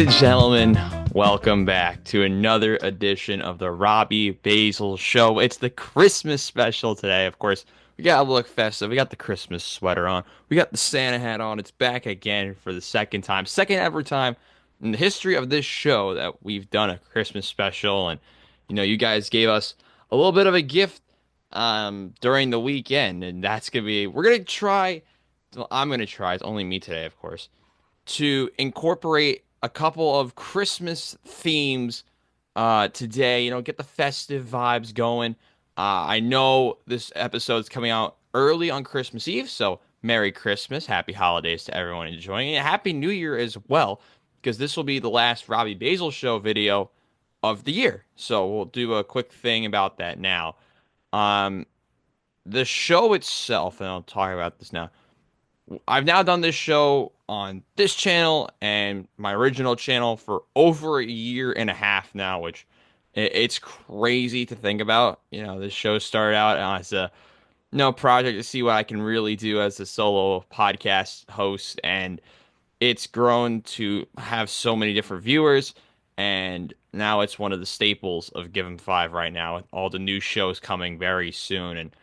and gentlemen, welcome back to another edition of the Robbie Basel Show. It's the Christmas special today. Of course, we got to look festive. We got the Christmas sweater on. We got the Santa hat on. It's back again for the second time, second ever time in the history of this show that we've done a Christmas special. And, you guys gave us a little bit of a gift during the weekend. And that's going to be, we're going to try, well, I'm going to try, it's only me today, of course, to incorporate a couple of Christmas themes today. Get the festive vibes going. I know this episode's coming out early on Christmas Eve, so Merry Christmas, Happy Holidays to everyone enjoying it. Happy New Year as well, because this will be the last Robbie Basel Show video of the year. So we'll do a quick thing about that now. Um, the show itself, and I'll talk about this now. I've now done this show on this channel and my original channel for over a year and a half now, which it's crazy to think about. This show started out as a project to see what I can really do as a solo podcast host, and it's grown to have so many different viewers, and now it's one of the staples of Give 'em Five right now, with all the new shows coming very soon. And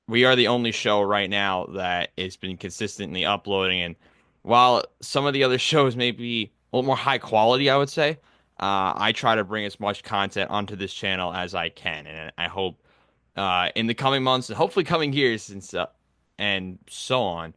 we are the only show right now that has been consistently uploading. And while some of the other shows may be a little more high quality, I would say, I try to bring as much content onto this channel as I can. And I hope in the coming months and hopefully coming years and so on,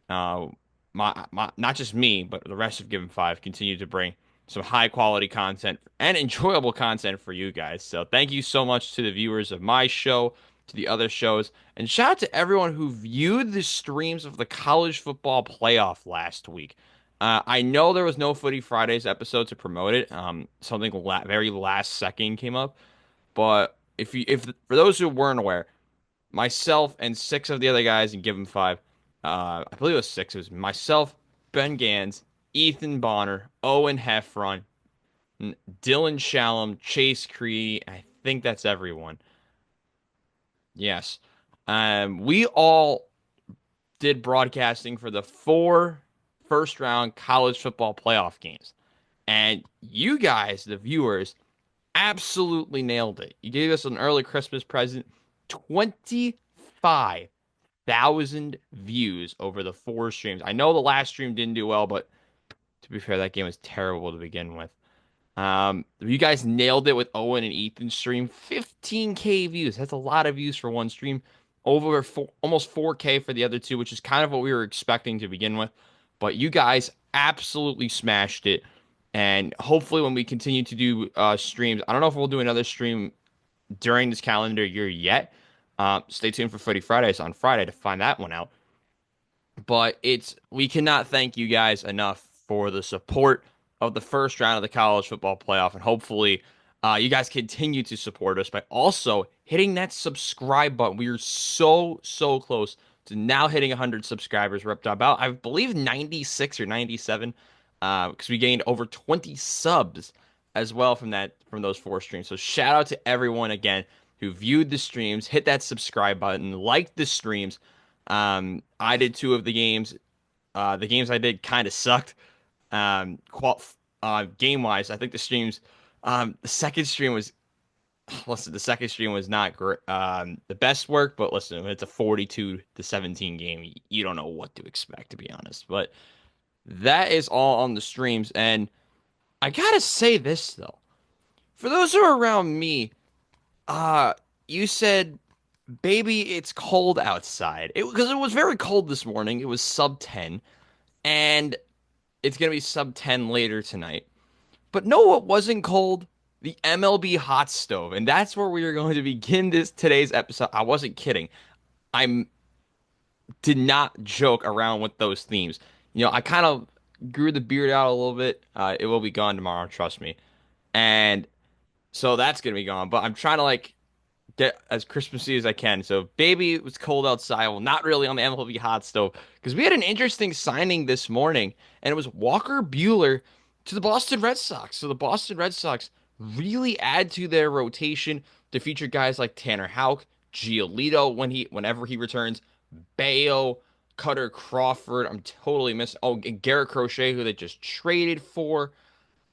uh, my not just me, but the rest of Given Five continue to bring some high quality content and enjoyable content for you guys. So thank you so much to the viewers of my show, to the other shows, and shout out to everyone who viewed the streams of the college football playoff last week. I know there was no Footy Fridays episode to promote it. Something very last second came up, but if for those who weren't aware, myself and six of the other guys and Give 'em Five, I believe it was six. It was myself, Ben Gans, Ethan Bonner, Owen Heffron, Dylan Shalom, Chase Creedy. I think that's everyone. Yes. We all did broadcasting for the four first round college football playoff games. And you guys, the viewers, absolutely nailed it. You gave us an early Christmas present. 25,000 views over the four streams. I know the last stream didn't do well, but to be fair, that game was terrible to begin with. You guys nailed it with Owen and Ethan's stream. 15K views. That's a lot of views for one stream. Almost 4K for the other two, which is kind of what we were expecting to begin with. But you guys absolutely smashed it. And hopefully, when we continue to do streams, I don't know if we'll do another stream during this calendar year yet. Stay tuned for Footy Fridays on Friday to find that one out. But we cannot thank you guys enough for the support of the first round of the college football playoff, and hopefully you guys continue to support us by also hitting that subscribe button. We are so close to now hitting 100 subscribers. We're up to about, I believe, 96 or 97, because we gained over 20 subs as well from those four streams. So shout out to everyone again who viewed the streams, hit that subscribe button, liked the streams. I did two of the games. The games I did kind of sucked. Game wise, I think the second stream was, listen, the second stream was not great, the best work, but listen, it's a 42-17 game. You don't know what to expect, to be honest. But that is all on the streams. And I gotta say this though, for those who are around me, you said, baby, it's cold outside. Because it was very cold this morning. It was sub 10, and it's going to be sub 10 later tonight. But no, what wasn't cold? The MLB hot stove. And that's where we are going to begin today's episode. I wasn't kidding. I did not joke around with those themes. I kind of grew the beard out a little bit. It will be gone tomorrow, trust me. And so that's going to be gone. But I'm trying to get as Christmassy as I can. So, baby, it was cold outside. Well, not really on the MLB hot stove, because we had an interesting signing this morning, and it was Walker Buehler to the Boston Red Sox. So the Boston Red Sox really add to their rotation to feature guys like Tanner Houck, Giolito whenever he returns, Bayo, Cutter Crawford. I'm totally missing. Oh, and Garrett Crochet, who they just traded for.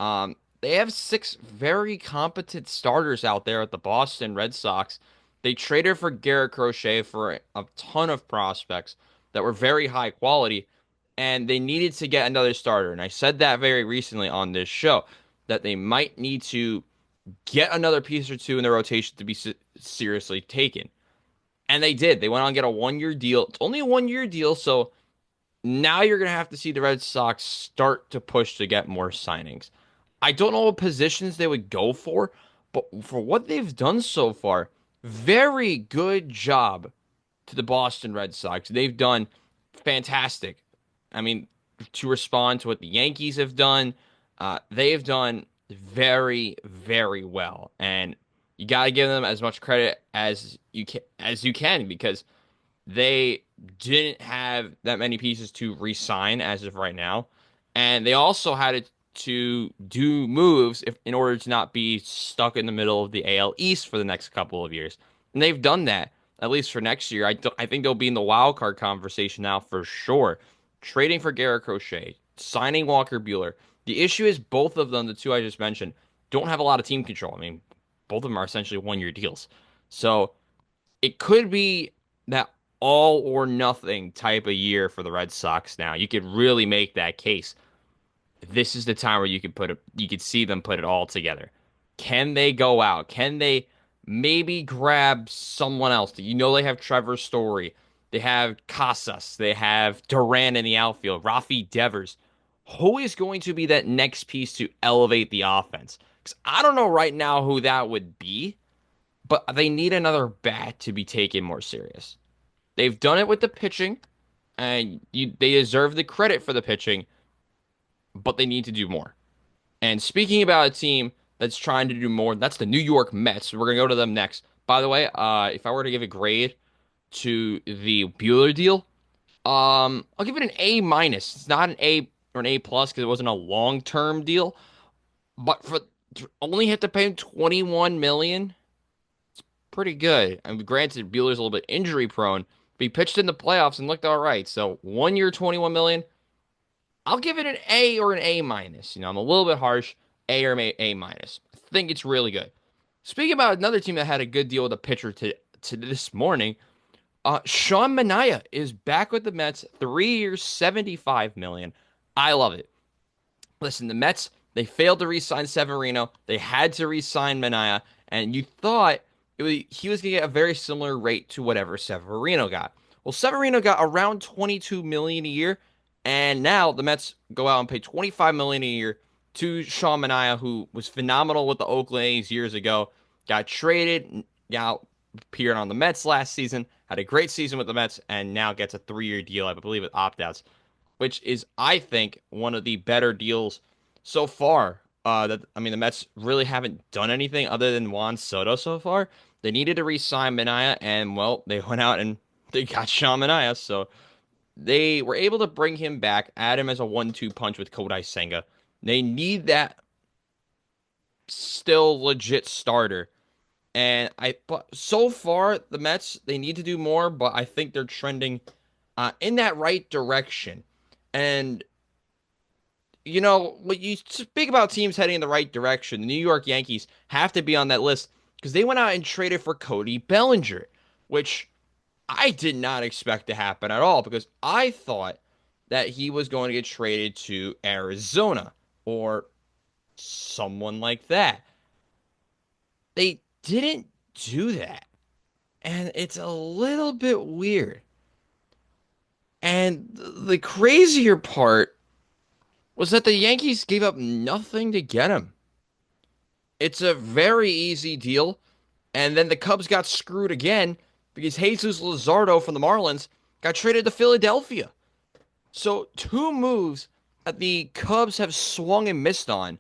They have six very competent starters out there at the Boston Red Sox. They traded for Garrett Crochet for a ton of prospects that were very high quality, and they needed to get another starter. And I said that very recently on this show that they might need to get another piece or two in the rotation to be seriously taken. And they did. They went on and get a 1 year deal. It's only a 1 year deal, so now you're going to have to see the Red Sox start to push to get more signings. I don't know what positions they would go for, but for what they've done so far, very good job to the Boston Red Sox. They've done fantastic. I mean, to respond to what the Yankees have done, they've done very, very well, and you got to give them as much credit as you can because they didn't have that many pieces to re-sign as of right now, and they also had to do moves in order to not be stuck in the middle of the AL East for the next couple of years. And they've done that at least for next year. I think they'll be in the wild card conversation now for sure. Trading for Garrett Crochet, signing Walker Buehler. The issue is both of them, the two I just mentioned, don't have a lot of team control. I mean, both of them are essentially 1 year deals. So it could be that all or nothing type of year for the Red Sox now. You could really make that case. This is the time where you could see them put it all together. Can they go out? Can they maybe grab someone else? You know they have Trevor Story. They have Casas. They have Duran in the outfield. Rafi Devers. Who is going to be that next piece to elevate the offense? Because I don't know right now who that would be, but they need another bat to be taken more serious. They've done it with the pitching, and they deserve the credit for the pitching, but they need to do more. And speaking about a team that's trying to do more, that's the New York Mets. We're gonna go to them next. By the way, if I were to give a grade to the Bueller deal, I'll give it an A minus. It's not an A or an A plus because it wasn't a long term deal, but for only had to pay him 21 million, pretty good. I mean, granted, Bueller's a little bit injury prone, but he pitched in the playoffs and looked all right. So 1 year, 21 million. I'll give it an A or an A minus. I'm a little bit harsh. A or A minus. I think it's really good. Speaking about another team that had a good deal with a pitcher to this morning, Sean Manaea is back with the Mets. 3 years, 75 million. I love it. Listen, the Mets, they failed to re-sign Severino. They had to re-sign Manaea, and you thought he was going to get a very similar rate to whatever Severino got. Well, Severino got around 22 million a year, and now the Mets go out and pay 25 million a year to Sean Manaea, who was phenomenal with the Oakland A's years ago. Got traded, now appeared on the Mets last season, had a great season with the Mets, and now gets a 3 year deal, I believe, with opt-outs, which is, I think, one of the better deals so far. The Mets really haven't done anything other than Juan Soto so far. They needed to re-sign Manaea, and well, they went out and they got Sean Manaea, so they were able to bring him back, add him as a 1-2 punch with Kodai Senga. They need that still legit starter. But so far the Mets, they need to do more, but I think they're trending in that right direction. And when you speak about teams heading in the right direction, the New York Yankees have to be on that list because they went out and traded for Cody Bellinger, which I did not expect to happen at all because I thought that he was going to get traded to Arizona or someone like that. They didn't do that. And it's a little bit weird. And the crazier part was that the Yankees gave up nothing to get him. It's a very easy deal. And then the Cubs got screwed again because Jesus Luzardo from the Marlins got traded to Philadelphia. So two moves that the Cubs have swung and missed on.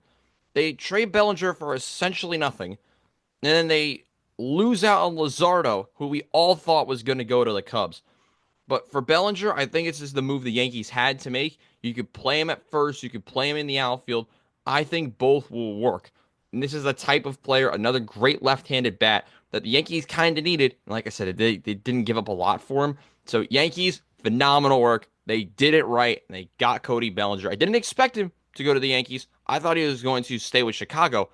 They trade Bellinger for essentially nothing. And then they lose out on Luzardo, who we all thought was going to go to the Cubs. But for Bellinger, I think this is the move the Yankees had to make. You could play him at first. You could play him in the outfield. I think both will work. And this is a type of player, another great left-handed bat that the Yankees kind of needed. And like I said, they didn't give up a lot for him. So Yankees, phenomenal work. They did it right, and they got Cody Bellinger. I didn't expect him to go to the Yankees. I thought he was going to stay with Chicago,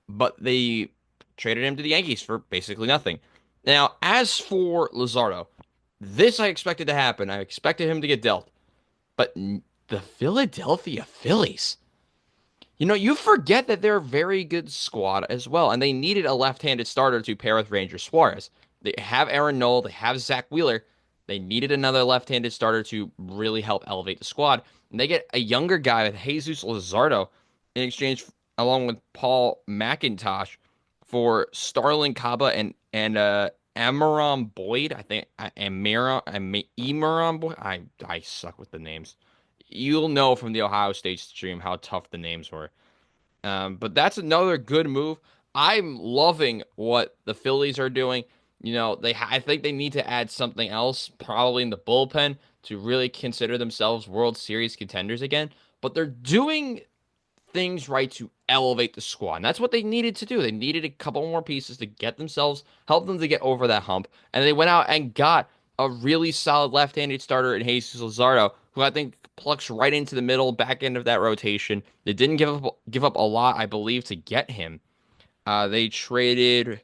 but they traded him to the Yankees for basically nothing. Now, as for Luzardo, this I expected to happen. I expected him to get dealt, but the Philadelphia Phillies. You forget that they're a very good squad as well, and they needed a left-handed starter to pair with Ranger Suarez. They have Aaron Noel, they have Zach Wheeler. They needed another left-handed starter to really help elevate the squad. And they get a younger guy with Jesus Luzardo in exchange, along with Paul McIntosh, for Starlin Caba and Amaron Boyd. I think Amaron Boyd. I suck with the names. You'll know from the Ohio State stream how tough the names were. But that's another good move. I'm loving what the Phillies are doing. I think they need to add something else, probably in the bullpen, to really consider themselves World Series contenders again. But they're doing things right to elevate the squad. And that's what they needed to do. They needed a couple more pieces to get themselves, help them to get over that hump. And they went out and got a really solid left-handed starter in Jesus Luzardo, who I think plucks right into the middle, back end of that rotation. They didn't give up a lot, I believe, to get him. They traded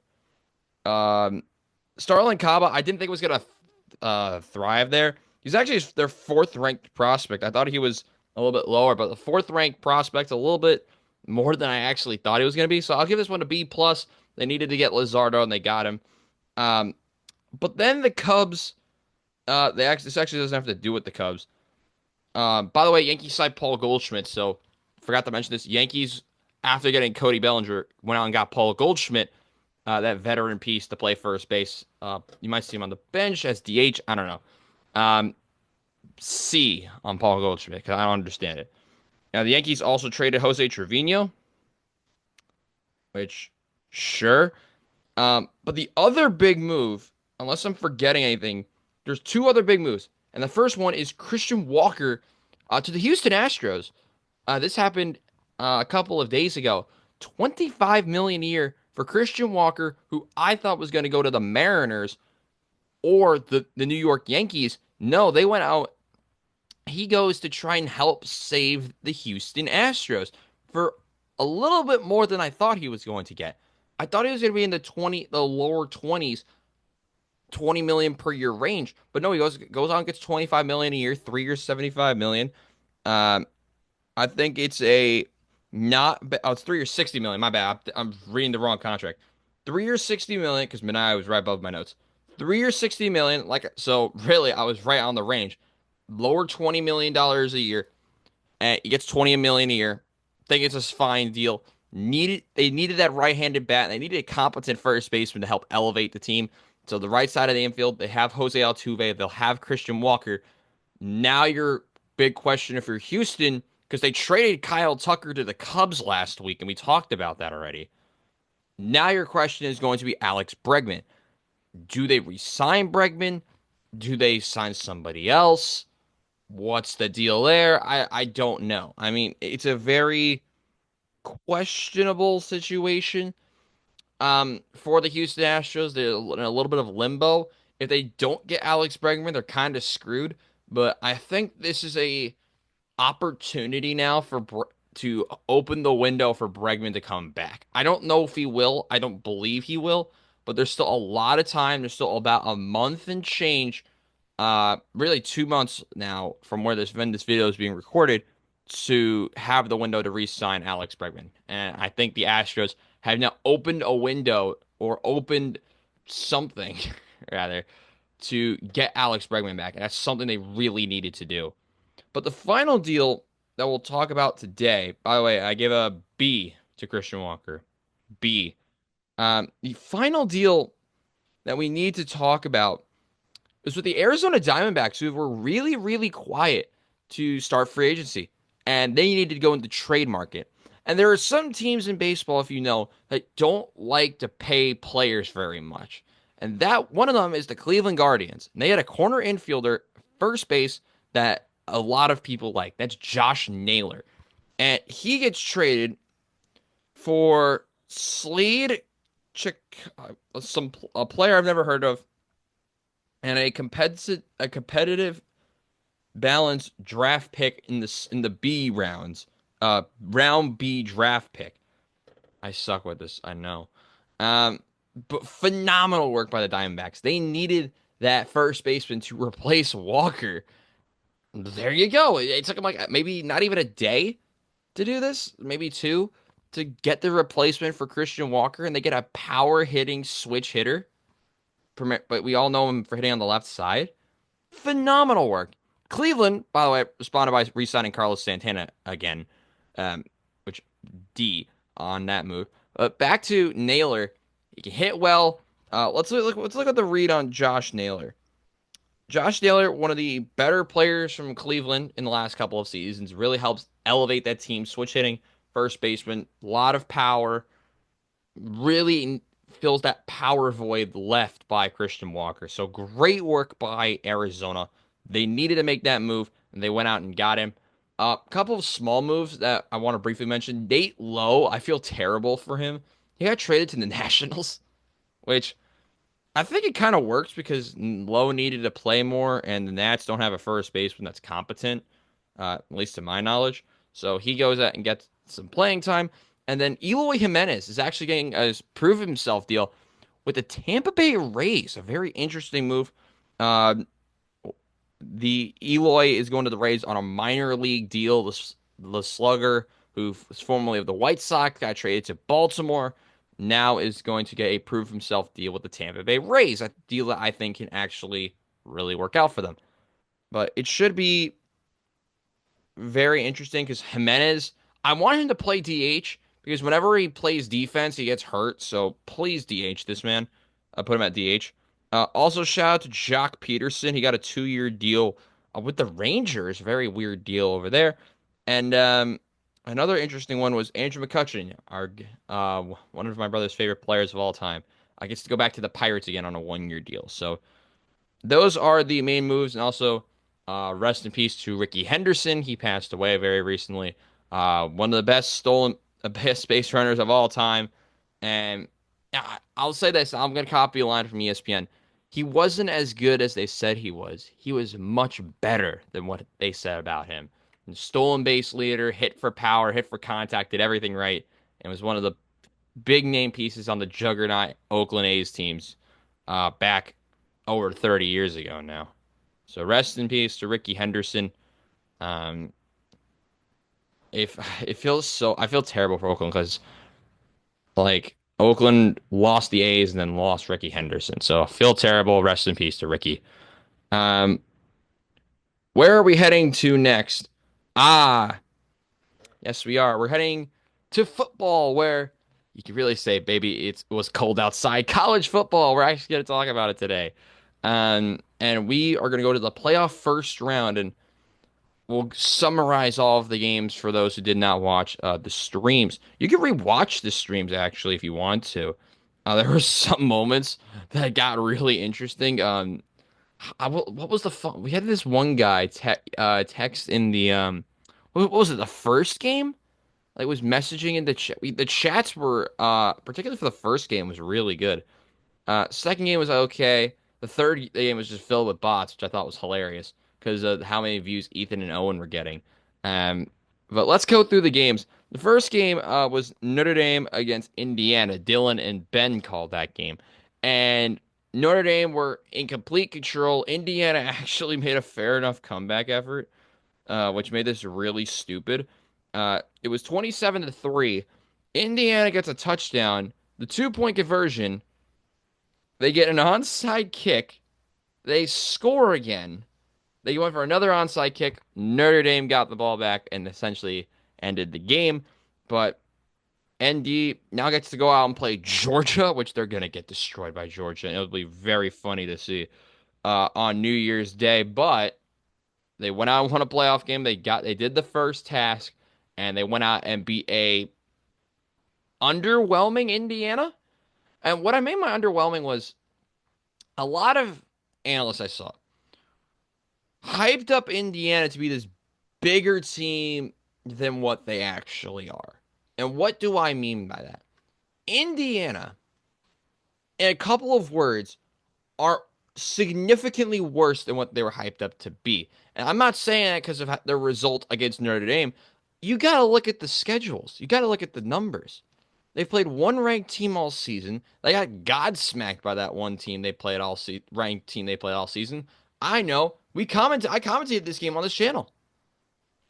Starlin Caba. I didn't think was gonna thrive there. He's actually their fourth ranked prospect. I thought he was a little bit lower, but the fourth ranked prospect, a little bit more than I actually thought he was gonna be. So I'll give this one a B plus. They needed to get Luzardo and they got him. Um, but then the Cubs, this actually doesn't have to do with the Cubs. By the way, Yankees side Paul Goldschmidt. So forgot to mention this. Yankees, after getting Cody Bellinger, went out and got Paul Goldschmidt, that veteran piece to play first base. You might see him on the bench as DH. I don't know. C on Paul Goldschmidt because I don't understand it. Now the Yankees also traded Jose Trevino, which sure. But the other big move, unless I'm forgetting anything, there's two other big moves. And the first one is Christian Walker to the Houston Astros. This happened a couple of days ago. 25 million a year for Christian Walker, who I thought was going to go to the Mariners or the New York Yankees. No, they went out. He goes to try and help save the Houston Astros for a little bit more than I thought he was going to get. I thought he was going to be in the lower 20s, 20 million per year range. But no, he goes on and gets 25 million a year, 3 years, 75 million. I think it's it's 3 years, 60 million. My bad. I'm reading the wrong contract. 3 years, 60 million, because Minaya was right above my notes. 3 years, 60 million. So really, I was right on the range. Lower $20 million a year. And he gets 20 million a year. Think it's a fine deal. They needed that right-handed bat. And they needed a competent first baseman to help elevate the team. So the right side of the infield, they have Jose Altuve. They'll have Christian Walker. Now your big question if you're Houston, because they traded Kyle Tucker to the Cubs last week, and we talked about that already. Now your question is going to be Alex Bregman. Do they re-sign Bregman? Do they sign somebody else? What's the deal there? I don't know. I mean, it's a very questionable situation for the Houston Astros. They're in a little bit of limbo. If they don't get Alex Bregman, they're kind of screwed. But I think this is a opportunity now to open the window for Bregman to come back. I don't know if he will. I don't believe he will. But there's still a lot of time. There's still about a month and change, really 2 months now from when this video is being recorded to have the window to re-sign Alex Bregman. And I think the Astros have now opened a window or opened something rather to get Alex Bregman back. And that's something they really needed to do. But the final deal that we'll talk about today, by the way, I gave a B to Christian Walker. B. The final deal that we need to talk about is with the Arizona Diamondbacks, who were really, really quiet to start free agency. And they needed to go into the trade market. And there are some teams in baseball, if you know, that don't like to pay players very much. And that one of them is the Cleveland Guardians. And they had a corner infielder, first base, that a lot of people like. That's Josh Naylor. And he gets traded for Slade a player I've never heard of, and a competitive balanced draft pick in the B rounds. round B draft pick. I suck with this, I know. Um, but phenomenal work by the Diamondbacks. They needed that first baseman to replace Walker. There you go. It took them like maybe not even a day to do this, maybe two, to get the replacement for Christian Walker, and they get a power hitting switch hitter. But we all know him for hitting on the left side. Phenomenal work. Cleveland, by the way, responded by re-signing Carlos Santana again, which D on that move. But back to Naylor, he can hit well. Let's look at the read on Josh Naylor. Josh Naylor, one of the better players from Cleveland in the last couple of seasons, really helps elevate that team. Switch hitting, first baseman, a lot of power, really fills that power void left by Christian Walker. So great work by Arizona. They needed to make that move, and they went out and got him. A couple of small moves that I want to briefly mention. Nate Lowe, I feel terrible for him. He got traded to the Nationals, which I think it kind of works because Lowe needed to play more, and the Nats don't have a first baseman that's competent, at least to my knowledge. So he goes out and gets some playing time. And then Eloy Jimenez is actually getting a prove himself deal with the Tampa Bay Rays. A very interesting move. Uh, the Eloy is going to the Rays on a minor league deal. The slugger, who was formerly of the White Sox, got traded to Baltimore, now is going to get a prove himself deal with the Tampa Bay Rays. A deal that I think can actually really work out for them. But it should be very interesting because Jimenez, I want him to play DH because whenever he plays defense, he gets hurt. So please DH this man. Put him at DH. Also, shout out to Jock Peterson. He got a 2-year deal with the Rangers. Very weird deal over there. And another interesting one was Andrew McCutchen, our one of my brother's favorite players of all time. I gets to go back to the Pirates again on a 1-year deal. So those are the main moves, and also rest in peace to Ricky Henderson. He passed away very recently. One of the best base runners of all time. And I'll say this: I'm gonna copy a line from ESPN. He wasn't as good as they said he was. He was much better than what they said about him. And stolen base leader, hit for power, hit for contact, did everything right, and was one of the big name pieces on the juggernaut Oakland A's teams back over 30 years ago now. So rest in peace to Ricky Henderson. Um, if it feels so, I feel terrible for Oakland because like Oakland lost the A's and then lost Ricky Henderson. So I feel terrible. Rest in peace to Ricky. Um, where are we heading to next? Ah, yes, we are. We're heading to football, where you can really say, baby, it was cold outside. College football. We're actually going to talk about it today. And we are going to go to the playoff first round, and we'll summarize all of the games for those who did not watch the streams. You can rewatch the streams, actually, if you want to. There were some moments that got really interesting. What was the fun? We had this one guy text in the what was it, the first game? Like was messaging in the chat. The chats were particularly for the first game was really good. Second game was okay. The third game was just filled with bots, which I thought was hilarious because of how many views Ethan and Owen were getting. Um, but let's go through the games. The first game was Notre Dame against Indiana. Dylan and Ben called that game, and Notre Dame were in complete control. Indiana actually made a fair enough comeback effort, which made this really stupid. It was 27-3. Indiana gets a touchdown. The 2-point conversion. They get an onside kick. They score again. They went for another onside kick. Notre Dame got the ball back and essentially ended the game. But ND now gets to go out and play Georgia, which they're going to get destroyed by Georgia. And it'll be very funny to see on New Year's Day. But they went out and won a playoff game. They did the first task, and they went out and beat a underwhelming Indiana. And what I made my underwhelming was a lot of analysts I saw hyped up Indiana to be this bigger team than what they actually are. And what do I mean by that? Indiana, in a couple of words, are significantly worse than what they were hyped up to be. And I'm not saying that because of their result against Notre Dame. you got to look at the schedules. You got to look at the numbers. They've played one ranked team all season. They got godsmacked by that one team they played all ranked team they played all season. I know. I commentated this game on this channel.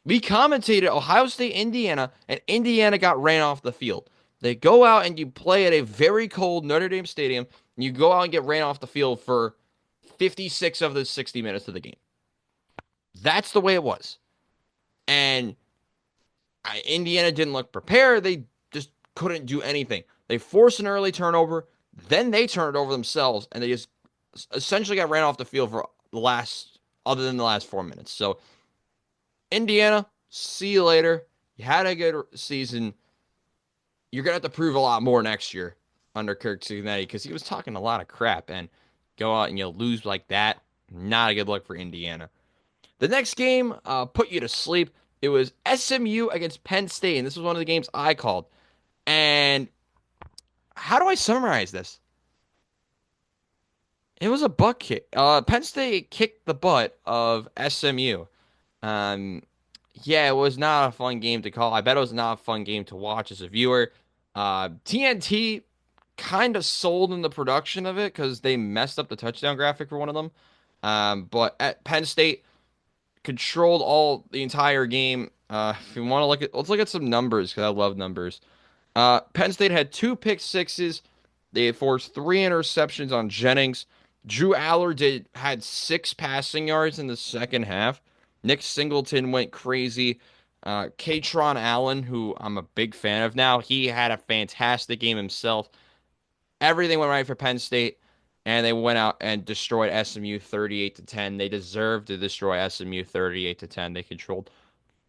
We commentated Ohio State, Indiana, and Indiana got ran off the field. They go out and you play at a very cold Notre Dame stadium, and you go out and get ran off the field for 56 of the 60 minutes of the game. That's the way it was. And Indiana didn't look prepared. They just couldn't do anything. They forced an early turnover, then they turned it over themselves, and they just essentially got ran off the field for other than the last 4 minutes. So Indiana, see you later. You had a good season. You're gonna have to prove a lot more next year under Kirk Cincinnati because he was talking a lot of crap and go out and you lose like that. Not a good look for Indiana. The next game put you to sleep. It was SMU against Penn State, and this was one of the games I called. And how do I summarize this? It was a butt kick. Penn State kicked the butt of SMU. Um, yeah, it was not a fun game to call. I bet it was not a fun game to watch as a viewer. TNT kind of sold in the production of it because they messed up the touchdown graphic for one of them. But at Penn State controlled the entire game. If you want to let's look at some numbers because I love numbers. Penn State had two pick sixes. They forced three interceptions on Jennings. Drew Aller had 6 passing yards in the second half. Nick Singleton went crazy. Katron Allen, who I'm a big fan of now, he had a fantastic game himself. Everything went right for Penn State, and they went out and destroyed SMU 38-10. They deserved to destroy SMU 38-10. They controlled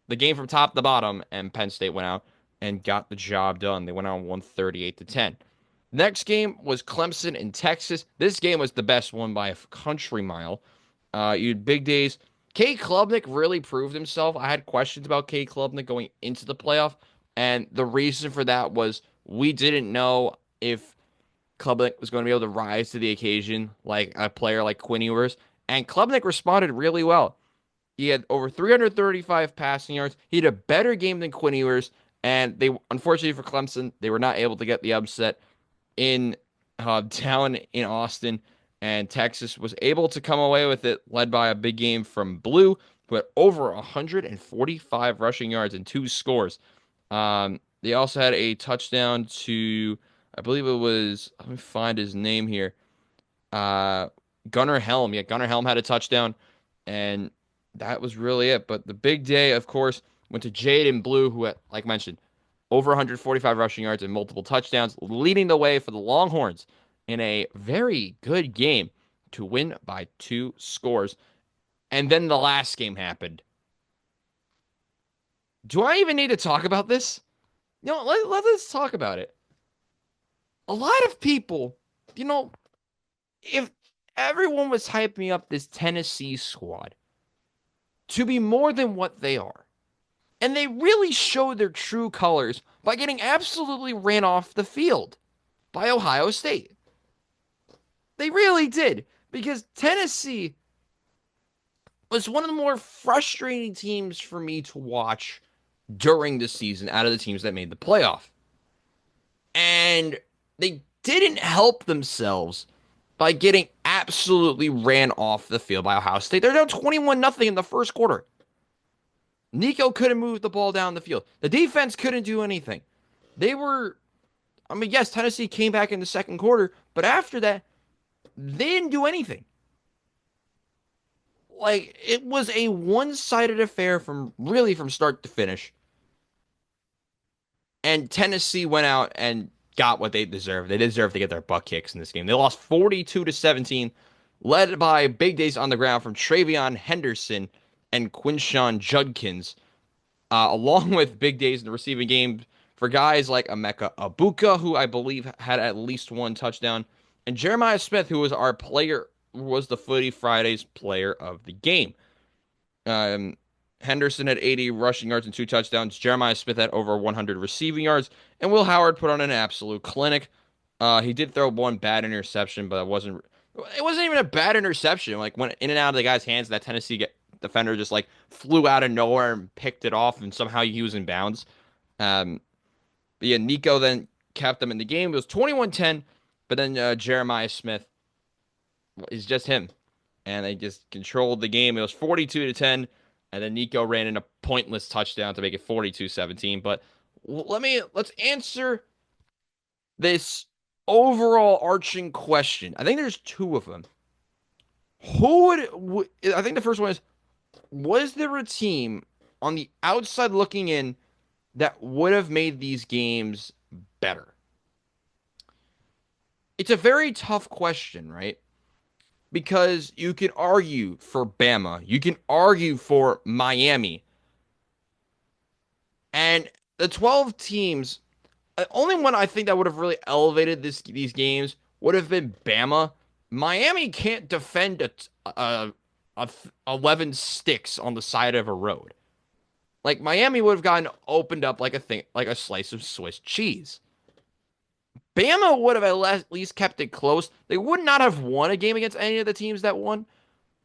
the game from top to bottom, and Penn State went out and got the job done. They went on 138-10. Next game was Clemson in Texas. This game was the best one by a country mile. You had big days. Cade Klubnik really proved himself. I had questions about Cade Klubnik going into the playoff, and the reason for that was we didn't know if Klubnik was going to be able to rise to the occasion like a player like Quinn Ewers, and Klubnik responded really well. He had over 335 passing yards. He had a better game than Quinn Ewers, and they unfortunately for Clemson, they were not able to get the upset in down in Austin, and Texas was able to come away with it, led by a big game from Blue, who had over 145 rushing yards and 2 scores. They also had a touchdown to, I believe it was, let me find his name here, Gunnar Helm. Yeah, Gunnar Helm had a touchdown, and that was really it. But the big day, of course, went to Jaden Blue, who had, like mentioned, over 145 rushing yards and multiple touchdowns, leading the way for the Longhorns in a very good game to win by 2 scores. And then the last game happened. Do I even need to talk about this? Let us talk about it. A lot of people, if everyone was hyping up this Tennessee squad to be more than what they are, and they really showed their true colors by getting absolutely ran off the field by Ohio State. They really did, because Tennessee was one of the more frustrating teams for me to watch during the season out of the teams that made the playoff. And they didn't help themselves by getting absolutely ran off the field by Ohio State. They're down 21-0 in the first quarter. Nico couldn't move the ball down the field. The defense couldn't do anything. Yes, Tennessee came back in the second quarter, but after that, they didn't do anything. Like, it was a one-sided affair from start to finish. And Tennessee went out and got what they deserved. They deserved to get their butt kicks in this game. They lost 42-17, led by big days on the ground from Travion Henderson and Quinshawn Judkins, along with big days in the receiving game for guys like Emeka Abuka, who I believe had at least one touchdown, and Jeremiah Smith, who was the Footy Fridays player of the game. Henderson had 80 rushing yards and 2 touchdowns. Jeremiah Smith had over 100 receiving yards, and Will Howard put on an absolute clinic. He did throw one bad interception, but it wasn't even a bad interception. Like, went in and out of the guy's hands that Tennessee defender just like flew out of nowhere and picked it off, and somehow he was in bounds. Um, but yeah, Nico then kept them in the game. It was 21-10, but then Jeremiah Smith is just him, and they just controlled the game. It was 42-10, and then Nico ran in a pointless touchdown to make it 42-17. But let's answer this overall arching question. I think there's two of them. I think the first one is, was there a team on the outside looking in that would have made these games better? It's a very tough question, right? Because you can argue for Bama, you can argue for Miami, and the 12 teams. The only one I think that would have really elevated these games would have been Bama. Miami can't defend a 11 sticks on the side of a road. Like Miami would have gotten opened up like a slice of Swiss cheese. Bama would have at least kept it close. They would not have won a game against any of the teams that won,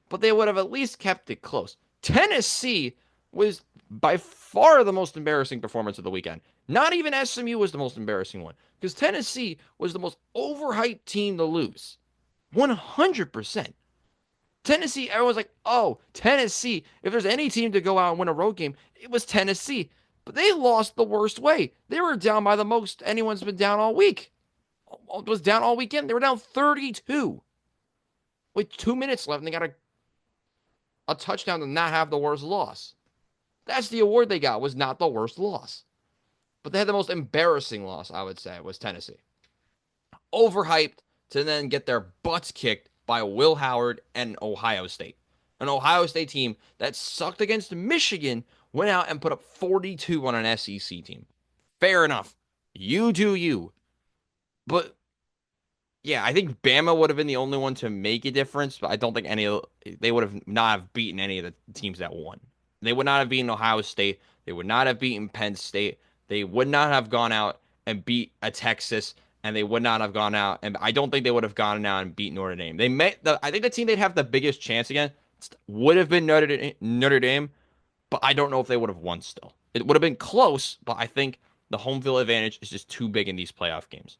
but they would have at least kept it close. Tennessee was by far the most embarrassing performance of the weekend. Not even SMU was the most embarrassing one, because Tennessee was the most overhyped team to lose. 100%. Tennessee, everyone's like, oh, Tennessee. If there's any team to go out and win a road game, it was Tennessee. But they lost the worst way. They were down by the most anyone's been down all week. It was down all weekend. They were down 32 with 2 minutes left, and they got a touchdown to not have the worst loss. That's the award they got, was not the worst loss. But they had the most embarrassing loss, I would say, was Tennessee. Overhyped to then get their butts kicked by Will Howard and Ohio State. An Ohio State team that sucked against Michigan went out and put up 42 on an SEC team. Fair enough. You do you. But yeah, I think Bama would have been the only one to make a difference, but I don't think they would have not have beaten any of the teams that won. They would not have beaten Ohio State. They would not have beaten Penn State. They would not have gone out and beat a Texas, and they would not have gone out, and I don't think they would have gone out and beat Notre Dame. I think the team they'd have the biggest chance against would have been Notre Dame, but I don't know if they would have won still. It would have been close, but I think the home field advantage is just too big in these playoff games.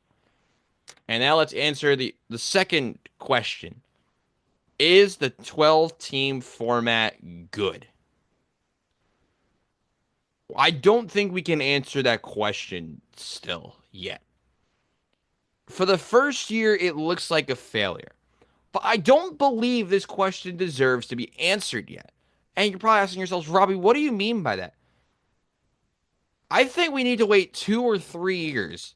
And now let's answer the second question. Is the 12-team format good? I don't think we can answer that question still yet. For the first year, it looks like a failure. But I don't believe this question deserves to be answered yet. And you're probably asking yourselves, Robbie, what do you mean by that? I think we need to wait 2 or 3 years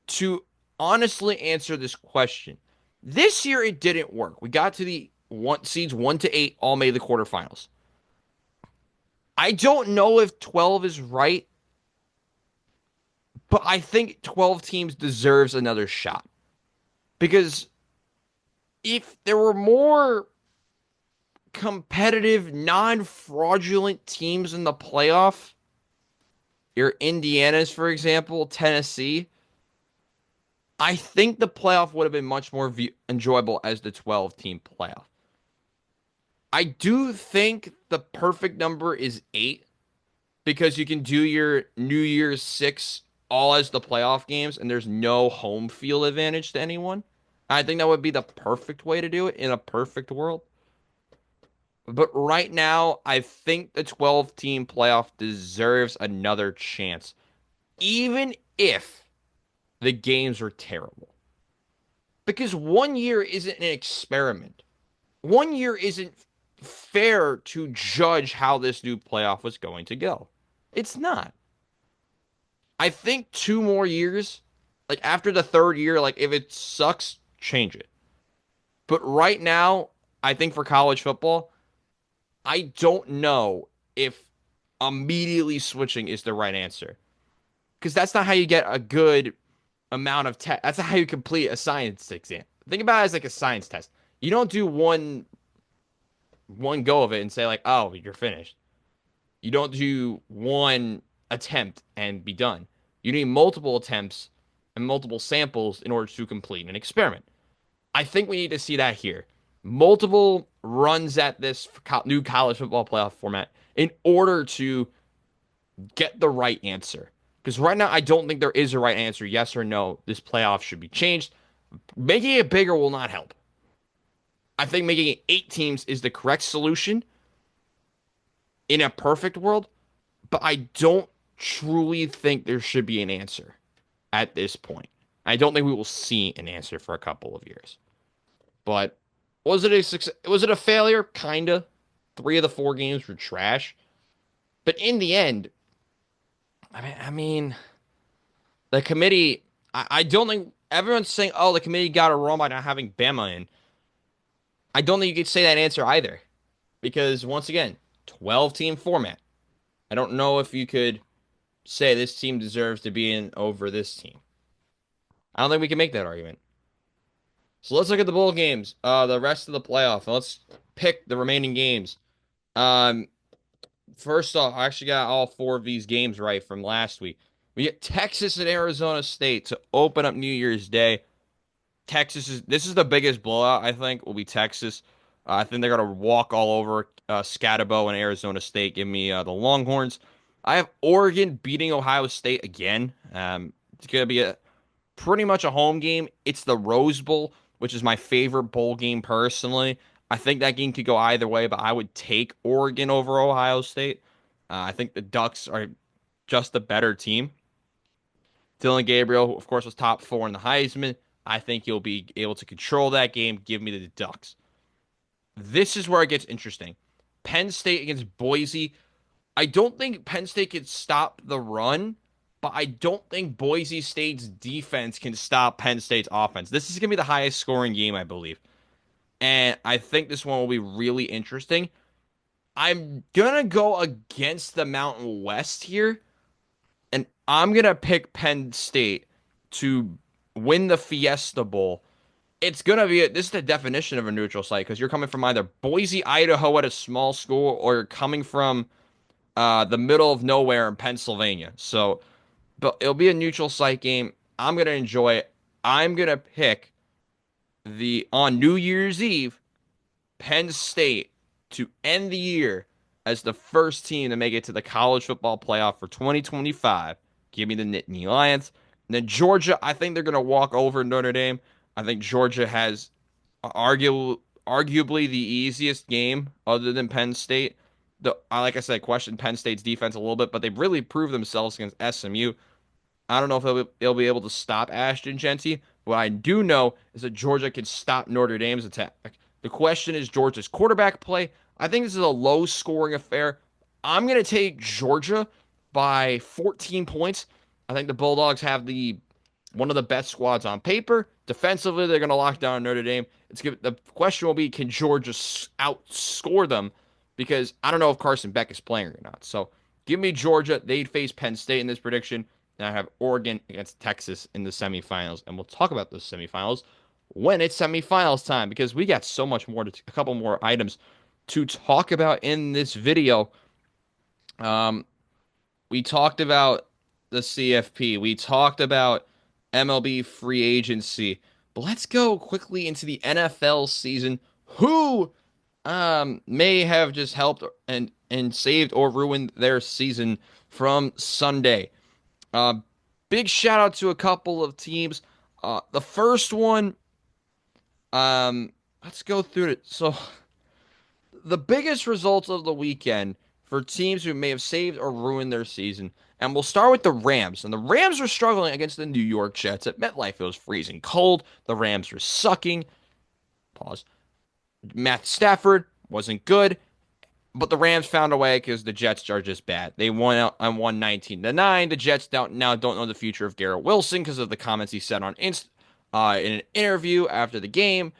to honestly answer this question. This year, it didn't work. We got to the seeds 1 to 8 all made the quarterfinals. I don't know if 12 is right, but I think 12 teams deserves another shot. Because if there were more competitive, non-fraudulent teams in the playoff, your Indianas, for example, Tennessee, I think the playoff would have been much more enjoyable as the 12-team playoff. I do think the perfect number is 8 because you can do your New Year's 6 all as the playoff games and there's no home field advantage to anyone. I think that would be the perfect way to do it in a perfect world. But right now, I think the 12-team playoff deserves another chance, even if the games are terrible. Because 1 year isn't an experiment. 1 year isn't fair to judge how this new playoff was going to go. It's not. I think 2 more years, like after the third year, like if it sucks, change it. But right now, I think for college football, I don't know if immediately switching is the right answer. Because that's not how you get a good amount of test. That's not how you complete a science exam. Think about it as like a science test. You don't do one go of it and say like, oh, you're finished. You don't do one attempt and be done. You need multiple attempts and multiple samples in order to complete an experiment. I think we need to see that here. multiple runs at this new college football playoff format in order to get the right answer. Because right now, I don't think there is a right answer, yes or no. This playoff should be changed. Making it bigger will not help. I think making it 8 teams is the correct solution in a perfect world, but I don't truly think there should be an answer at this point. I don't think we will see an answer for a couple of years. But was it a success? Was it a failure? Kinda. 3 of the 4 games were trash. But in the end, I mean, the committee. I don't think everyone's saying, "Oh, the committee got it wrong by not having Bama in." I don't think you could say that answer either, because once again, 12-team format. I don't know if you could say this team deserves to be in over this team. I don't think we can make that argument. So let's look at the bowl games, the rest of the playoff. And let's pick the remaining games. Um, First off, I actually got all 4 of these games right from last week. We get Texas and Arizona State to open up New Year's Day. This is the biggest blowout, I think, will be Texas. I think they're gonna walk all over Scatterbo and Arizona State. Give me the Longhorns. I have Oregon beating Ohio State again. It's gonna be a pretty much a home game. It's the Rose Bowl, which is my favorite bowl game personally. I think that game could go either way, but I would take Oregon over Ohio State. I think the Ducks are just a better team. Dylan Gabriel, of course, was top 4 in the Heisman. I think he'll be able to control that game. Give me the Ducks. This is where it gets interesting. Penn State against Boise. I don't think Penn State can stop the run, but I don't think Boise State's defense can stop Penn State's offense. This is going to be the highest scoring game, I believe. And I think this one will be really interesting. I'm going to go against the Mountain West here, and I'm going to pick Penn State to win the Fiesta Bowl. It's going to be, this is the definition of a neutral site because you're coming from either Boise, Idaho at a small school, or you're coming from the middle of nowhere in Pennsylvania. So, but it'll be a neutral site game. I'm going to enjoy it. I'm going to pick on New Year's Eve, Penn State to end the year as the first team to make it to the college football playoff for 2025. Give me the Nittany Lions. And then Georgia, I think they're going to walk over Notre Dame. I think Georgia has arguably the easiest game other than Penn State. Like I said, question Penn State's defense a little bit, but they've really proved themselves against SMU. I don't know if they'll be able to stop Ashton Genty. What I do know is that Georgia can stop Notre Dame's attack. The question is Georgia's quarterback play. I think this is a low scoring affair. I'm going to take Georgia by 14 points. I think the Bulldogs have one of the best squads on paper. Defensively, they're going to lock down Notre Dame. The question will be, can Georgia outscore them? Because I don't know if Carson Beck is playing or not. So give me Georgia. They'd face Penn State in this prediction. And I have Oregon against Texas in the semifinals. And we'll talk about those semifinals when it's semifinals time because we got so much more, a couple more items to talk about in this video. We talked about the CFP. We talked about MLB free agency. But let's go quickly into the NFL season. Who may have just helped and saved or ruined their season from Sunday? Big shout out to a couple of teams. The first one, let's go through it. So, the biggest results of the weekend for teams who may have saved or ruined their season. And we'll start with the Rams. And the Rams are struggling against the New York Jets. At MetLife, it was freezing cold. The Rams were sucking. Pause. Matt Stafford wasn't good. But the Rams found a way because the Jets are just bad. They won out on 119-9. The Jets now don't know the future of Garrett Wilson because of the comments he said in an interview after the game,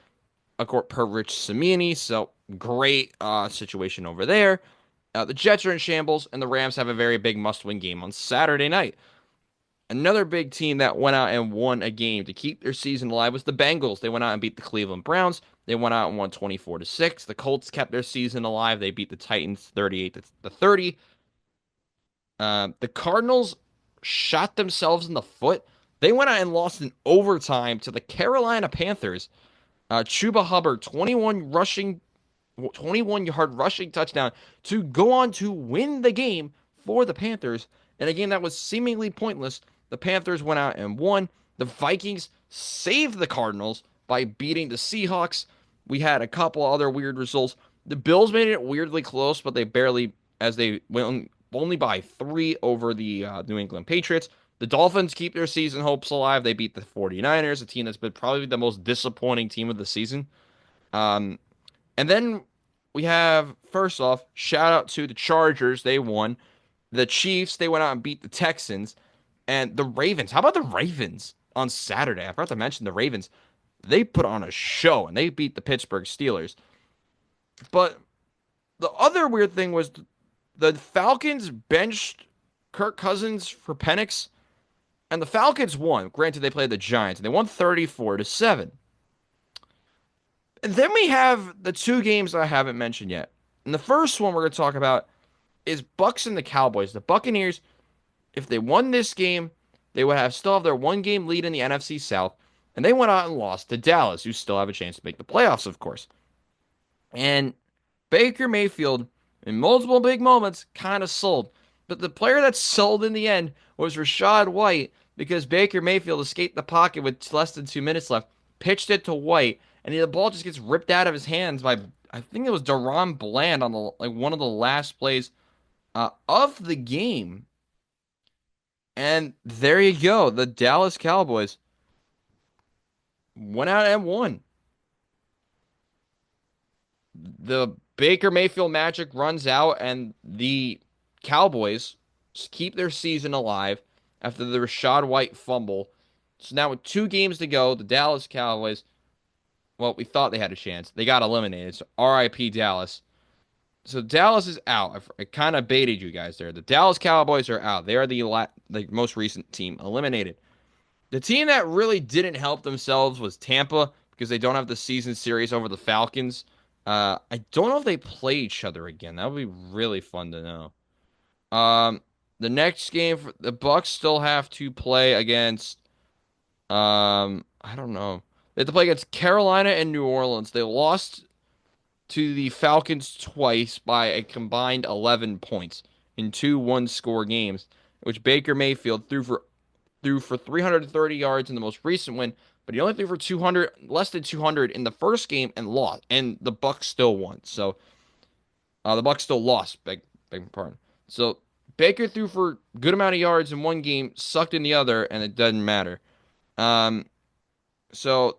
per Rich Cimini. So great situation over there. The Jets are in shambles, and the Rams have a very big must-win game on Saturday night. Another big team that went out and won a game to keep their season alive was the Bengals. They went out and beat the Cleveland Browns. They went out and won 24-6. The Colts kept their season alive. They beat the Titans 38-30. The Cardinals shot themselves in the foot. They went out and lost in overtime to the Carolina Panthers. Chuba Hubbard, 21-yard rushing touchdown to go on to win the game for the Panthers. In a game that was seemingly pointless, the Panthers went out and won. The Vikings saved the Cardinals by beating the Seahawks. We had a couple other weird results. The Bills made it weirdly close, but they barely, as they went only by 3 over the New England Patriots. The Dolphins keep their season hopes alive. They beat the 49ers, a team that's been probably the most disappointing team of the season. Um, and then we have, first off, shout out to the Chargers. They won. The Chiefs, they went out and beat the Texans. And the Ravens. How about the Ravens on Saturday? I forgot to mention the Ravens. They put on a show and they beat the Pittsburgh Steelers. But the other weird thing was the Falcons benched Kirk Cousins for Penix, and the Falcons won. Granted, they played the Giants, and they won 34-7. And then we have the two games I haven't mentioned yet. And the first one we're going to talk about is Bucks and the Cowboys. The Buccaneers, if they won this game, they would still have their one-game lead in the NFC South, and they went out and lost to Dallas, who still have a chance to make the playoffs, of course. And Baker Mayfield, in multiple big moments, kind of sold. But the player that sold in the end was Rachaad White because Baker Mayfield escaped the pocket with less than 2 minutes left, pitched it to White, and the ball just gets ripped out of his hands by, I think it was Deron Bland on one of the last plays of the game. And there you go. The Dallas Cowboys went out and won. The Baker Mayfield magic runs out, and the Cowboys keep their season alive after the Rachaad White fumble. So now with 2 games to go, the Dallas Cowboys, well, we thought they had a chance. They got eliminated. So RIP Dallas. So Dallas is out. I kind of baited you guys there. The Dallas Cowboys are out. They are the most recent team eliminated. The team that really didn't help themselves was Tampa because they don't have the season series over the Falcons. I don't know if they play each other again. That would be really fun to know. The next game, the Bucks still have to play against. I don't know. They have to play against Carolina and New Orleans. They lost to the Falcons twice by a combined 11 points in 2 one-score games, which Baker Mayfield threw for 330 yards in the most recent win, but he only threw for less than 200 in the first game and lost, and the Bucks still won. So the Bucks still lost. Beg pardon. So Baker threw for a good amount of yards in one game, sucked in the other, and it doesn't matter. So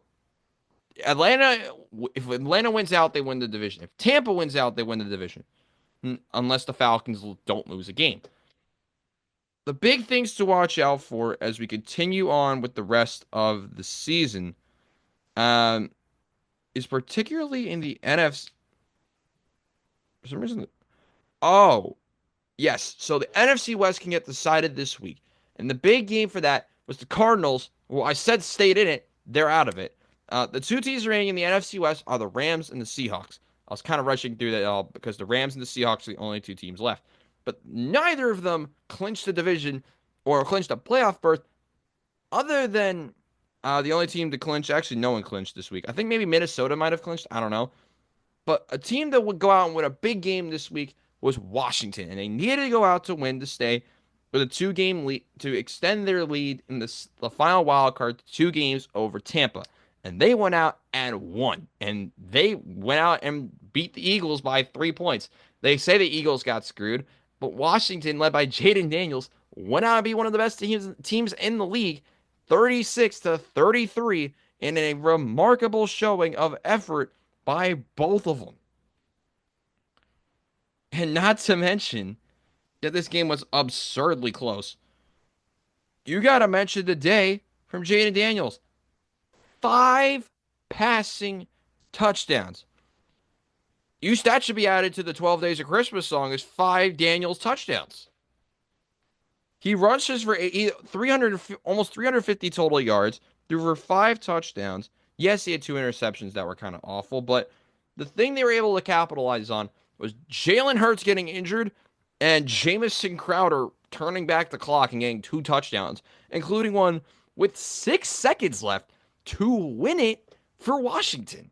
if Atlanta wins out, they win the division. If Tampa wins out, they win the division, unless the Falcons don't lose a game. The big things to watch out for as we continue on with the rest of the season is particularly in the NFC. For some reason, oh, yes. So the NFC West can get decided this week. And the big game for that was the Cardinals. Well, I said stayed in it. They're out of it. The 2 teams remaining in the NFC West are the Rams and the Seahawks. I was kind of rushing through that all because the Rams and the Seahawks are the only 2 teams left. But neither of them clinched the division or clinched a playoff berth other than the only team to clinch. Actually, no one clinched this week. I think maybe Minnesota might have clinched. I don't know. But a team that would go out and win a big game this week was Washington. And they needed to go out to win to stay with a 2-game lead to extend their lead in the final wild card to 2 games over Tampa. And they went out and won. And they went out and beat the Eagles by 3 points. They say the Eagles got screwed, but Washington, led by Jaden Daniels, went out and beat one of the best teams in the league, 36-33, in a remarkable showing of effort by both of them. And not to mention that this game was absurdly close. You got to mention the day from Jaden Daniels. 5 passing touchdowns. That should be added to the 12 Days of Christmas song as 5 Daniels touchdowns. He rushes for 300, almost 350 total yards, threw for 5 touchdowns. Yes, he had 2 interceptions that were kind of awful, but the thing they were able to capitalize on was Jalen Hurts getting injured and Jamison Crowder turning back the clock and getting 2 touchdowns, including one with 6 seconds left to win it for Washington.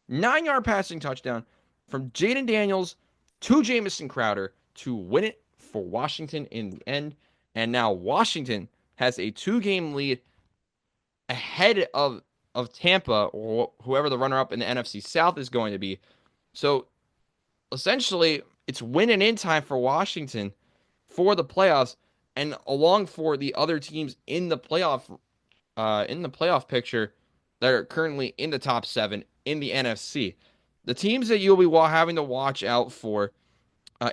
9-yard passing touchdown from Jaden Daniels to Jamison Crowder to win it for Washington in the end. And now Washington has a 2-game lead ahead of Tampa or whoever the runner up in the NFC South is going to be. So essentially, it's win and in time for Washington for the playoffs, and along for the other teams in the playoff picture that are currently in the top 7 in the NFC. The teams that you'll be having to watch out for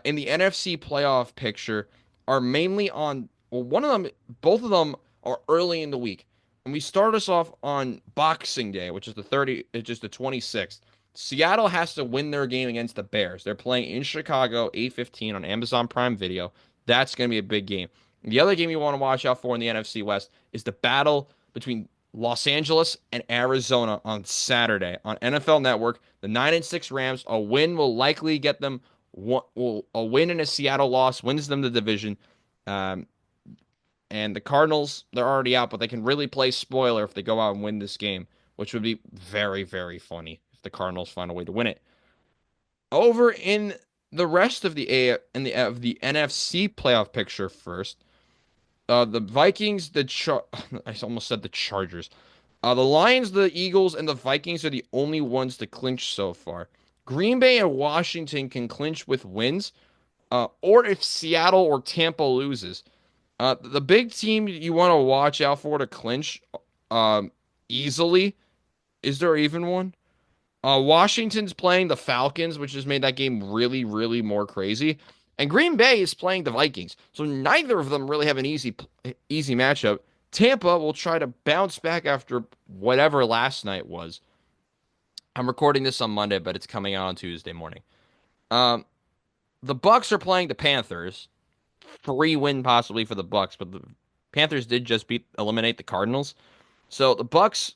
in the NFC playoff picture are mainly on, well, one of them, both of them are early in the week. And we start us off on Boxing Day, which is the 26th. Seattle has to win their game against the Bears. They're playing in Chicago, 8:15 on Amazon Prime Video. That's going to be a big game. The other game you want to watch out for in the NFC West is the battle between Los Angeles and Arizona on Saturday on NFL Network. The 9-6 Rams, a win will likely get them a win and a Seattle loss wins them the division. Um, and the Cardinals, they're already out, but they can really play spoiler if they go out and win this game, which would be very, very funny if the Cardinals find a way to win it. Over in the rest of the NFC playoff picture first, the Vikings, I almost said the Chargers. The Lions, the Eagles, and the Vikings are the only ones to clinch so far. Green Bay and Washington can clinch with wins, or if Seattle or Tampa loses. The big team you want to watch out for to clinch easily, is there even one? Washington's playing the Falcons, which has made that game really, really more crazy. And Green Bay is playing the Vikings. So neither of them really have an easy matchup. Tampa will try to bounce back after whatever last night was. I'm recording this on Monday, but it's coming out on Tuesday morning. Um, the Bucks are playing the Panthers. Free win possibly for the Bucks, but the Panthers did just eliminate the Cardinals. So the Bucks,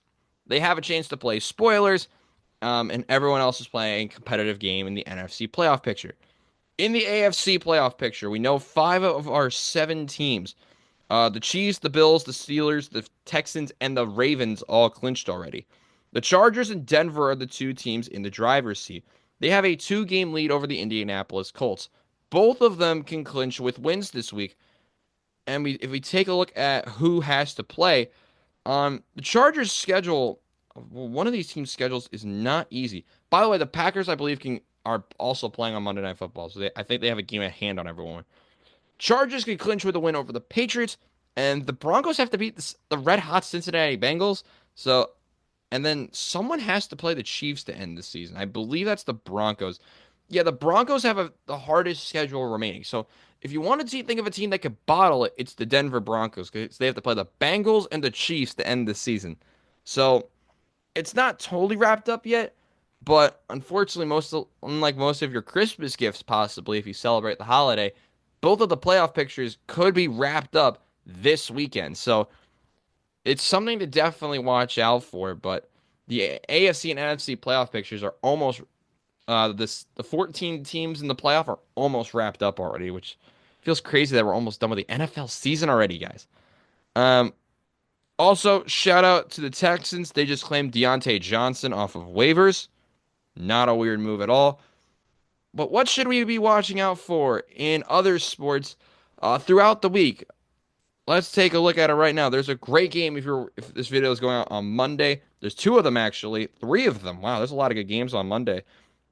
they have a chance to play spoilers, and everyone else is playing a competitive game in the NFC playoff picture. In the AFC playoff picture, we know 5 of our 7 teams, the Chiefs, the Bills, the Steelers, the Texans, and the Ravens all clinched already. The Chargers and Denver are the 2 teams in the driver's seat. They have a 2-game lead over the Indianapolis Colts. Both of them can clinch with wins this week. And if we take a look at who has to play, the Chargers' schedule, well, one of these teams' schedules is not easy. By the way, the Packers, I believe, are also playing on Monday Night Football, so I think they have a game at hand on everyone. Chargers can clinch with a win over the Patriots, and the Broncos have to beat the red-hot Cincinnati Bengals. So, and then someone has to play the Chiefs to end the season. I believe that's the Broncos. Yeah, the Broncos have the hardest schedule remaining. So if you want to think of a team that could bottle it, it's the Denver Broncos because they have to play the Bengals and the Chiefs to end the season. So it's not totally wrapped up yet, but unfortunately, unlike most of your Christmas gifts, possibly if you celebrate the holiday, both of the playoff pictures could be wrapped up this weekend. So it's something to definitely watch out for. But the AFC and NFC playoff pictures are almost the 14 teams in the playoff are almost wrapped up already, which feels crazy that we're almost done with the NFL season already, guys. Um, Also, shout out to the Texans. They just claimed Deontay Johnson off of waivers. Not a weird move at all. But what should we be watching out for in other sports throughout the week? Let's take a look at it right now. There's a great game if this video is going out on Monday. There's 2 of them actually, 3 of them. Wow, there's a lot of good games on Monday.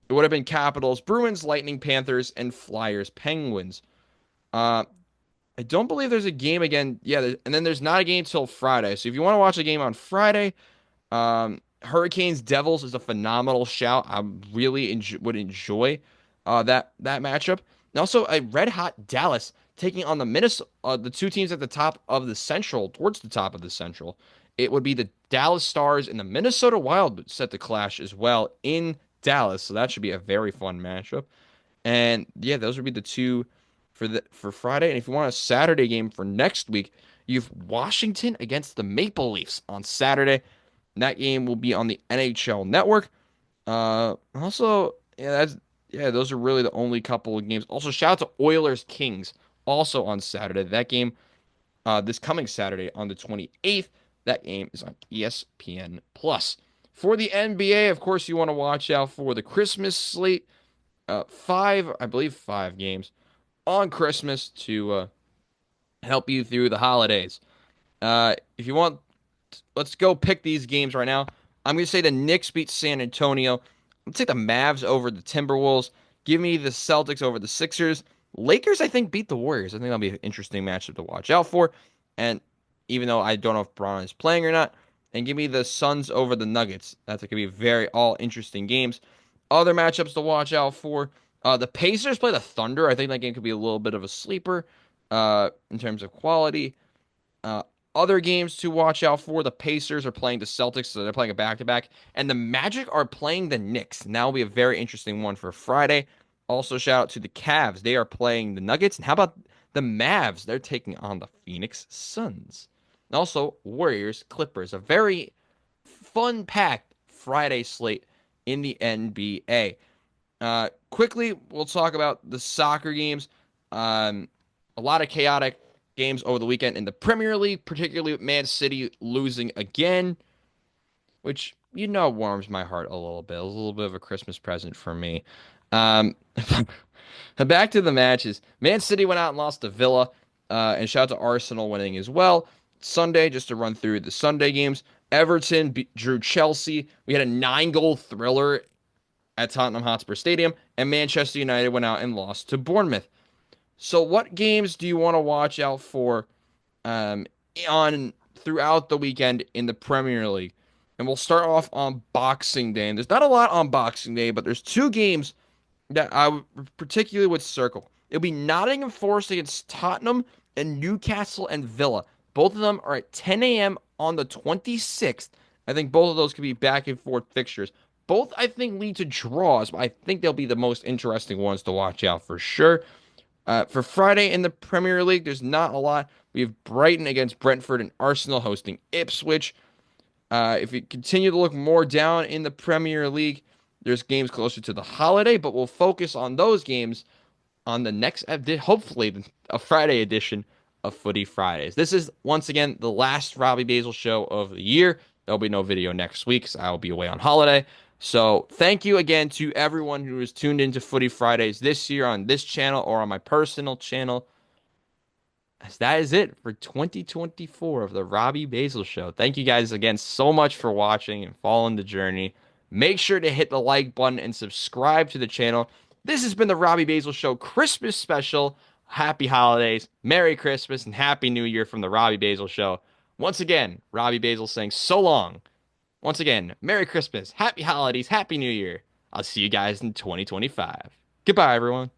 It would have been Capitals, Bruins, Lightning, Panthers, and Flyers, Penguins. Uh, I don't believe there's a game again. Yeah, and then there's not a game till Friday. So if you want to watch a game on Friday, Hurricanes Devils is a phenomenal shout. I really would enjoy that matchup. And also a red hot Dallas taking on the Minnesota, the 2 teams at the top of the Central, towards the top of the Central. It would be the Dallas Stars and the Minnesota Wild set to clash as well in Dallas. So that should be a very fun matchup. And yeah, those would be the 2 for Friday. And if you want a Saturday game for next week, you've Washington against the Maple Leafs on Saturday. And that game will be on the NHL Network. Also, those are really the only couple of games. Also, shout out to Oilers Kings also on Saturday. That game, this coming Saturday on the 28th. That game is on ESPN Plus. For the NBA, of course, you want to watch out for the Christmas slate. Five, I believe, 5 games on Christmas to help you through the holidays. If you want, let's go pick these games right now. I'm going to say the Knicks beat San Antonio. Let's take the Mavs over the Timberwolves. Give me the Celtics over the Sixers. Lakers, I think, beat the Warriors. I think that'll be an interesting matchup to watch out for. And even though I don't know if Braun is playing or not, and give me the Suns over the Nuggets. That's going to be very all interesting games. Other matchups to watch out for. The Pacers play the Thunder. I think that game could be a little bit of a sleeper in terms of quality. Uh, Other games to watch out for: the Pacers are playing the Celtics, so they're playing a back-to-back, and the Magic are playing the Knicks. And that will be a very interesting one for Friday. Also, shout out to the Cavs; they are playing the Nuggets. And how about the Mavs? They're taking on the Phoenix Suns. And also, Warriors Clippers, a very fun-packed Friday slate in the NBA. Quickly, we'll talk about the soccer games. A lot of chaotic games over the weekend in the Premier League, particularly with Man City losing again, which warms my heart a little bit. It was a little bit of a Christmas present for me. Um, Back to the matches. Man City went out and lost to Villa, and shout out to Arsenal winning as well. Sunday, just to run through the Sunday games, Everton drew Chelsea. We had a 9-goal thriller at Tottenham Hotspur Stadium, and Manchester United went out and lost to Bournemouth. So, what games do you want to watch out for um, on throughout the weekend in the Premier League? And we'll start off on Boxing Day. And there's not a lot on Boxing Day, but there's 2 games that particularly would circle. It'll be Nottingham Forest against Tottenham and Newcastle and Villa. Both of them are at 10 a.m. on the 26th. I think both of those could be back and forth fixtures. Both, I think, lead to draws, but I think they'll be the most interesting ones to watch out for sure. For Friday in the Premier League, there's not a lot. We have Brighton against Brentford and Arsenal hosting Ipswich. If you continue to look more down in the Premier League, there's games closer to the holiday, but we'll focus on those games on the next, hopefully, a Friday edition of Footy Fridays. This is, once again, the last Robbie Basel show of the year. There'll be no video next week because I will be away on holiday. So thank you again to everyone who has tuned into Footy Fridays this year on this channel or on my personal channel. As that is it for 2024 of the Robbie Basel Show. Thank you guys again so much for watching and following the journey. Make sure to hit the like button and subscribe to the channel. This has been the Robbie Basel Show Christmas special. Happy holidays, Merry Christmas, and Happy New Year from the Robbie Basel Show. Once again, Robbie Basel saying so long. Once again, Merry Christmas, Happy Holidays, Happy New Year. I'll see you guys in 2025. Goodbye, everyone.